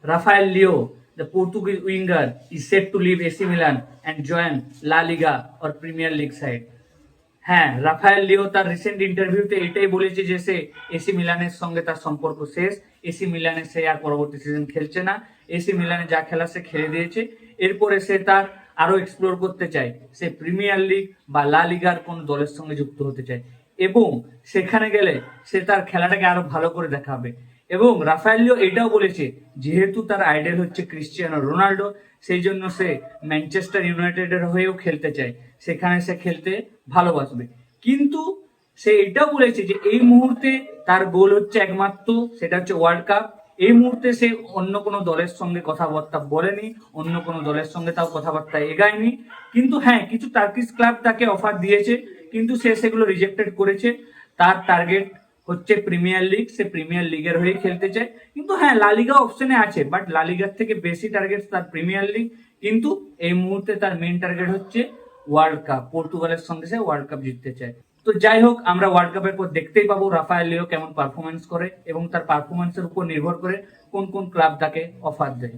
Rafael Leo, the Portuguese winger, is set to leave AC Milan and join La Liga or Premier League side. হ্যাঁ, Rafael লিও তার recent ইন্টারভিউতে এটাই বলেছে যে সে AC মিলানের সঙ্গে তার সম্পর্ক শেষ। এসি মিলানে সে আর পরবর্তী সিজন খেলছে না। এসি মিলানে যা খেলা সে খেলে দিয়েছে। এরপরে সে তার আরো এক্সপ্লোর করতে চায়, সে প্রিমিয়ার লিগ বা লা লিগার কোন দলের সঙ্গে যুক্ত হতে চায় এবং সেখানে গেলে সে তার খেলাটাকে আরো ভালো করে দেখাবে। এবং রাফায়েল লিও এটাও বলেছে যেহেতু তার আইডল হচ্ছে ক্রিস্টিয়ানো রোনাল্ডো, সেই জন্য সে ম্যানচেস্টার ইউনাইটেডের হয়েও খেলতে চায়, সেখানে সে খেলতে ভালোবাসবে। কিন্তু সে এটাও বলেছে যে এই মুহূর্তে তার গোল হচ্ছে একমাত্র, সেটা হচ্ছে ওয়ার্ল্ড কাপ। এই মুহূর্তে সে অন্য কোনো দলের সঙ্গে কথাবার্তা বলেনি, অন্য কোনো দলের সঙ্গে তাও কথাবার্তা এগায়নি। কিন্তু হ্যাঁ, কিছু টার্কিশ ক্লাব তাকে অফার দিয়েছে, কিন্তু সে সেগুলো রিজেক্টেড করেছে। তার টার্গেট হচ্ছে প্রিমিয়ার লিগ, সে প্রিমিয়ার লিগের হয়ে খেলতে চায়। কিন্তু হ্যাঁ, লালিগা অপশনে আছে, বাট লালিগার থেকে বেশি টার্গেট তার প্রিমিয়ার লিগ। কিন্তু এই মুহূর্তে তার মেইন টার্গেট হচ্ছে ওয়ার্ল্ড কাপ, পর্তুগালের সঙ্গে সে ওয়ার্ল্ড কাপ জিততে চায়। তো যাই হোক, আমরা ওয়ার্ল্ড কাপের পর দেখতেই পাবো রাফায়েল লিও কেমন পারফরমেন্স করে এবং তার পারফরমেন্সের উপর নির্ভর করে কোন কোন ক্লাব তাকে অফার দেয়।